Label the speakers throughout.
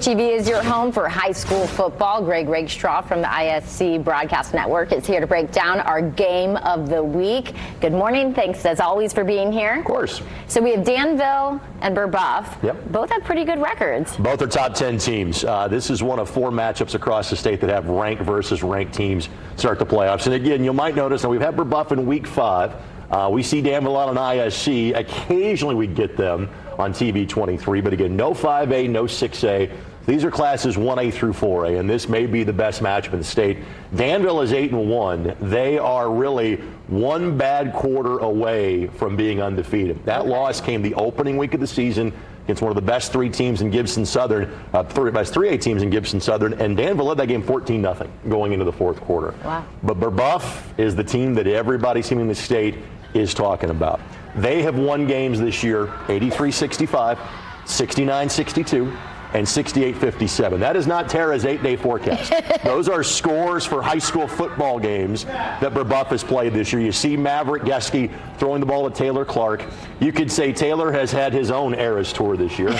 Speaker 1: TV is your home for high school football. Greg Rakestraw from the ISC Broadcast Network is here to break down our game of the week. Good morning. Thanks, as always, for being here.
Speaker 2: Of course.
Speaker 1: So we have Danville and Brebeuf.
Speaker 2: Yep.
Speaker 1: Both have pretty good records.
Speaker 2: Both are top 10 teams. This is one of 4 matchups across the state that have ranked versus ranked teams start the playoffs. And again, you might notice that we've had Brebeuf in week 5. We see Danville out on ISC. Occasionally we get them on TV 23, but again, no 5A, no 6A. These are classes 1A through 4A, and this may be the best matchup in the state. Danville is 8-1. They are really one bad quarter away from being undefeated. That loss came the opening week of the season against one of the best 3 teams in Gibson Southern, best 3A teams in Gibson Southern, and Danville led that game 14-0 going into the 4th quarter.
Speaker 1: Wow.
Speaker 2: But Brebeuf is the team that everybody seeming in the state is talking about. They have won games this year 83-65, 69-62, and 68-57. That is not Tara's 8-day forecast. Those are scores for high school football games that Brebeuf has played this year. You see Maverick Geske throwing the ball to Taylor Clark. You could say Taylor has had his own Eras tour this year.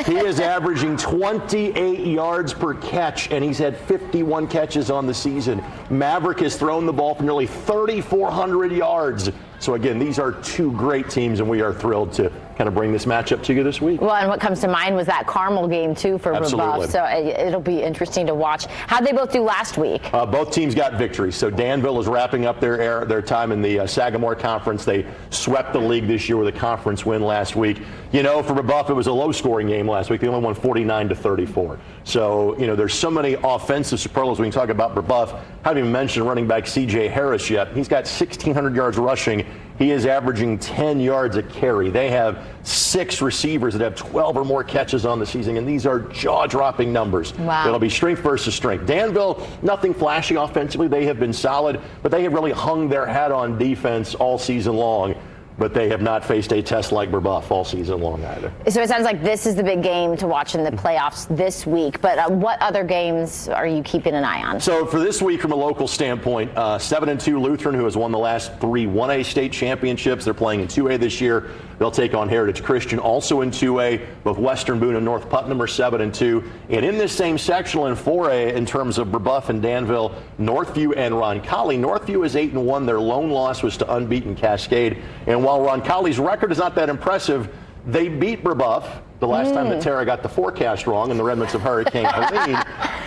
Speaker 2: He is averaging 28 yards per catch, and he's had 51 catches on the season. Maverick has thrown the ball for nearly 3,400 yards. So again, these are 2 great teams, and we are thrilled to kind of bring this matchup to you this week.
Speaker 1: Well, and what comes to mind was that Carmel game, too, for Brebeuf. So it'll be interesting to watch. How'd they both do last week?
Speaker 2: Both teams got victories. So Danville is wrapping up their time in the Sagamore Conference. They swept the league this year with a conference win last week. You know, for Brebeuf, it was a low-scoring game last week. They only won 49-34. So, you know, there's so many offensive superlatives we can talk about Brebeuf. I haven't even mentioned running back C.J. Harris yet. He's got 1,600 yards rushing. He is averaging 10 yards a carry. They have 6 receivers that have 12 or more catches on the season, and these are jaw-dropping numbers.
Speaker 1: Wow.
Speaker 2: It'll be strength versus strength. Danville, nothing flashy offensively. They have been solid, but they have really hung their hat on defense all season long. But they have not faced a test like Brebeuf all season long either. So
Speaker 1: it sounds like this is the big game to watch in the playoffs this week. But what other games are you keeping an eye on? So
Speaker 2: for this week, from a local standpoint, 7-2 Lutheran, who has won the last 3 1A state championships. They're playing in 2A this year. They'll take on Heritage Christian, also in 2A. Both Western Boone and North Putnam are 7-2. And in this same sectional in 4A, in terms of Brebeuf and Danville, Northview and Roncalli. Northview is 8-1. Their lone loss was to unbeaten Cascade. And while Roncalli's record is not that impressive, they beat Brebeuf the last time that Tara got the forecast wrong in the remnants of Hurricane Helene.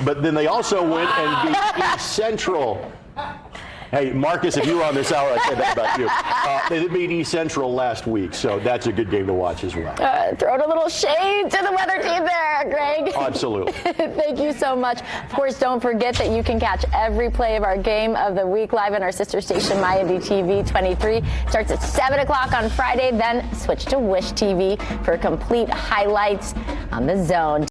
Speaker 2: But then they also went and beat East Central. Hey, Marcus, if you were on this hour, I said that about you. They did beat East Central last week, so that's a good game to watch as well.
Speaker 1: Throwing a little shade to the weather team there, Greg.
Speaker 2: Oh, absolutely.
Speaker 1: Thank you so much. Of course, don't forget that you can catch every play of our game of the week live on our sister station, TV 23. Starts at 7 o'clock on Friday, then switch to Wish TV for complete highlights on the Zone.